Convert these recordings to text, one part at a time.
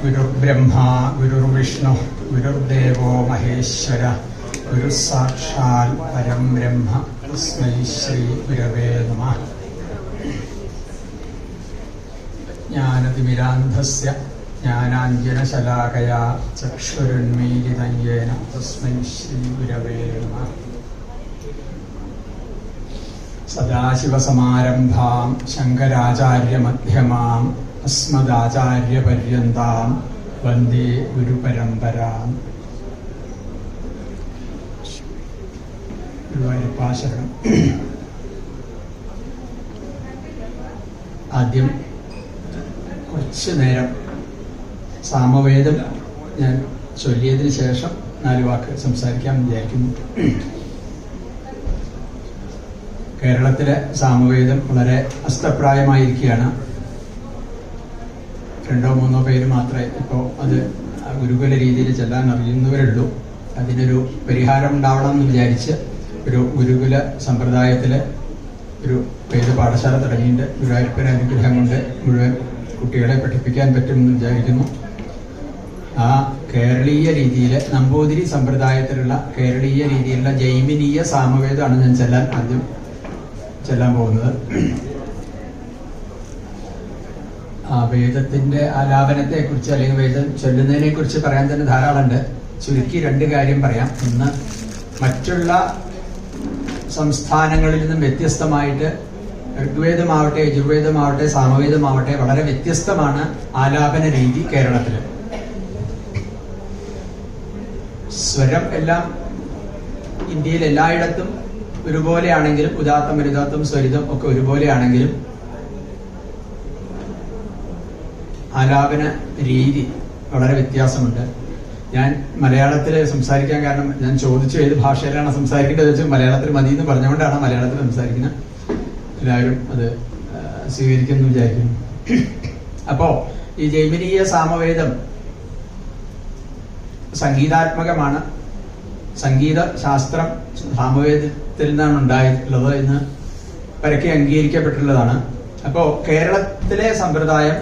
ഗുരുർബ്രഹ്മ ഗുരുർവിഷ്ണു ഗുരുർദേവോ മഹേശ്വര ഗുരു സാക്ഷാൽ പരം ബ്രഹ്മ തസ്മൈ ശ്രീ ഗുരവേ നമഃ. ജ്ഞാനതിമിരാന്ധസ്യ ജ്ഞാനാഞ്ജനശലാകയാ ചക്ഷുരുന്മീലിതം യേന തസ്മൈ ശ്രീ ഗുരവേ നമഃ. സദാശിവസമാരംഭാം ശങ്കരാചാര്യമധ്യമാം അസ്മദാചാര്യപര്യന്താം വന്ദേ ഗുരുപരമ്പരാം. ഗുരുവായൂരപ്പാശരണം. ആദ്യം കുറച്ചു നേരം സാമവേദം ഞാൻ ചൊല്ലിയതിന് ശേഷം 4 വാക്ക് സംസാരിക്കാൻ വിചാരിക്കുന്നു. കേരളത്തിലെ സാമവേദം വളരെ അസ്തപ്രായമായിരിക്കുകയാണ്. 2-3 പേര് മാത്രമേ ഇപ്പോൾ അത് ഗുരുകുല രീതിയിൽ ചെല്ലാൻ അറിയുന്നവരുള്ളൂ. അതിനൊരു പരിഹാരം ഉണ്ടാവണം എന്ന് വിചാരിച്ച് ഒരു ഗുരുകുല സമ്പ്രദായത്തിലെ ഒരു വേദ പാഠശാല തുടങ്ങിയിട്ട് ഗുരുവായൂരപ്പൻ്റെ അനുഗ്രഹം കൊണ്ട് മുഴുവൻ കുട്ടികളെ പഠിപ്പിക്കാൻ പറ്റുമെന്ന് വിചാരിക്കുന്നു. ആ കേരളീയ രീതിയിലെ നമ്പൂതിരി സമ്പ്രദായത്തിലുള്ള കേരളീയ രീതിയിലുള്ള ജൈമിനീയ സാമവേദമാണ് ഞാൻ ആദ്യം ചെല്ലാൻ പോകുന്നത്. ആ വേദത്തിന്റെ ആലാപനത്തെ കുറിച്ച് അല്ലെങ്കിൽ വേദം ചൊല്ലുന്നതിനെ കുറിച്ച് പറയാൻ തന്നെ ധാരാളമുണ്ട്. ചുരുക്കി 2 കാര്യം പറയാം. ഒന്ന്, മറ്റുള്ള സംസ്ഥാനങ്ങളിൽ നിന്നും വ്യത്യസ്തമായിട്ട് ഋഗ്വേദമാവട്ടെ യജുർവേദമാവട്ടെ സാമവേദമാവട്ടെ വളരെ വ്യത്യസ്തമാണ് ആലാപന രീതി കേരളത്തിൽ. സ്വരം എല്ലാം ഇന്ത്യയിൽ എല്ലായിടത്തും ഒരുപോലെയാണെങ്കിലും ഉദാത്തം അനുദാത്തം സ്വരിതം ഒക്കെ ഒരുപോലെയാണെങ്കിലും ആലാപന രീതി വളരെ വ്യത്യാസമുണ്ട്. ഞാൻ മലയാളത്തിൽ സംസാരിക്കാൻ കാരണം ഞാൻ ചോദിച്ചു ഏത് ഭാഷയിലാണ് സംസാരിക്കേണ്ടത് വെച്ചാൽ മലയാളത്തിൽ മതി എന്ന് പറഞ്ഞുകൊണ്ടാണ് മലയാളത്തിൽ സംസാരിക്കുന്നത്. എല്ലാവരും അത് സ്വീകരിക്കുമെന്ന് വിചാരിക്കുന്നു. അപ്പോ ഈ ജൈമിനീയ സാമവേദം സംഗീതാത്മകമാണ്. സംഗീത ശാസ്ത്രം സാമവേദത്തിൽ നിന്നാണ് ഉണ്ടായിട്ടുള്ളത് എന്ന് പരക്കെ അംഗീകരിക്കപ്പെട്ടിട്ടുള്ളതാണ്. അപ്പോ കേരളത്തിലെ സമ്പ്രദായം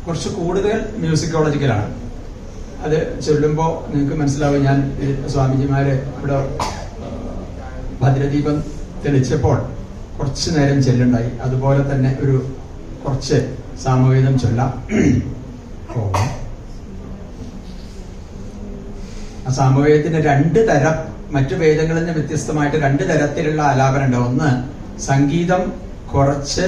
കുറച്ച് കൂടുതൽ മ്യൂസിക്കോളജിക്കലാണ്. അത് ചൊല്ലുമ്പോൾ നിങ്ങൾക്ക് മനസ്സിലാവും. ഞാൻ സ്വാമിജിമാര് ഇവിടെ ഭദ്രദീപം തെളിച്ചപ്പോൾ കുറച്ചു നേരം ചെല്ലുണ്ടായി. അതുപോലെ തന്നെ ഒരു കുറച്ച് സാമവേദം ചൊല്ലാം. ആ സാമവേദത്തിന്റെ 2 തരം, മറ്റു വേദങ്ങളിൽ നിന്ന് വ്യത്യസ്തമായിട്ട് 2 തരത്തിലുള്ള ആലാപനം ഉണ്ട്. ഒന്ന്, സംഗീതം കുറച്ച്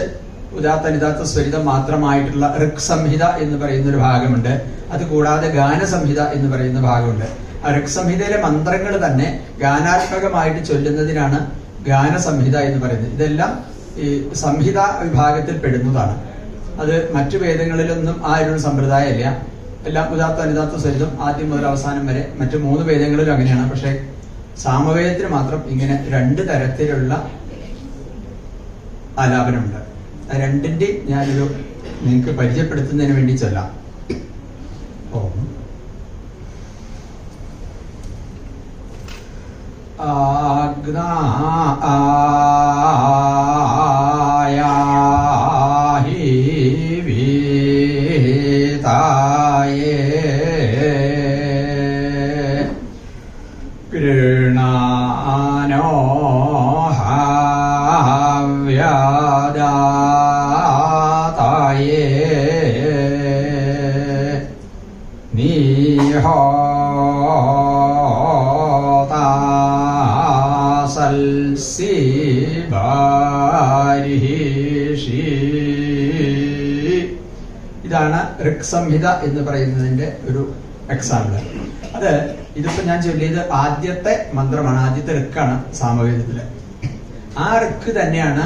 ഉദാത്ത നിദാത്ത സ്വരിതം മാത്രമായിട്ടുള്ള ഋക് സംഹിത എന്ന് പറയുന്ന ഒരു ഭാഗമുണ്ട്. അതുകൂടാതെ ഗാനസംഹിത എന്ന് പറയുന്ന ഭാഗമുണ്ട്. ആ ഋക് സംഹിതയിലെ മന്ത്രങ്ങൾ തന്നെ ഗാനാത്മകമായിട്ട് ചൊല്ലുന്നതിനാണ് ഗാനസംഹിത എന്ന് പറയുന്നത്. ഇതെല്ലാം ഈ സംഹിത വിഭാഗത്തിൽ പെടുന്നതാണ്. അത് മറ്റു വേദങ്ങളിലൊന്നും ആ ഒരു സമ്പ്രദായമില്ല. എല്ലാം ഉദാത്ത അനുദാത്ത സ്വരിതം ആദ്യം മുതൽ അവസാനം വരെ. മറ്റു 3 വേദങ്ങളിലും അങ്ങനെയാണ്. പക്ഷെ സാമവേദത്തിന് മാത്രം ഇങ്ങനെ 2 തരത്തിലുള്ള ആലാപനമുണ്ട്. ആ 2ന്റെ ഞാനൊരു നിങ്ങൾക്ക് പരിചയപ്പെടുത്തുന്നതിന് വേണ്ടി ചൊല്ലാം. കൃണാനോ ഹവ്യദാതായേ നീഹോതാസൽസി ബാരിഷി. ഇതാണ് ഋക് സംഹിത എന്ന് പറയുന്നതിന്റെ ഒരു എക്സാമ്പിൾ. അത് ഇതിപ്പോ ഞാൻ ചൊല്ലിയത് ആദ്യത്തെ മന്ത്രമാണ്, ആദ്യത്തെ ഋക്കാണ് സാമവേദത്തില്. ആ ഋക്ക് തന്നെയാണ്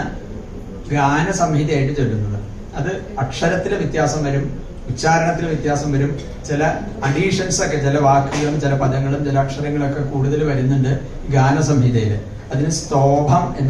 ഗാനസംഹിതയായിട്ട് ചൊല്ലുന്നത്. അത് അക്ഷരത്തില് വ്യത്യാസം വരും, ഉച്ചാരണത്തിൽ വ്യത്യാസം വരും. ചില അഡീഷൻസ് ഒക്കെ, ചില വാക്കുകളും ചില പദങ്ങളും ചില അക്ഷരങ്ങളൊക്കെ കൂടുതൽ വരുന്നുണ്ട് ഗാനസംഹിതയില്. അതിന് സ്തോഭം എന്നാണ്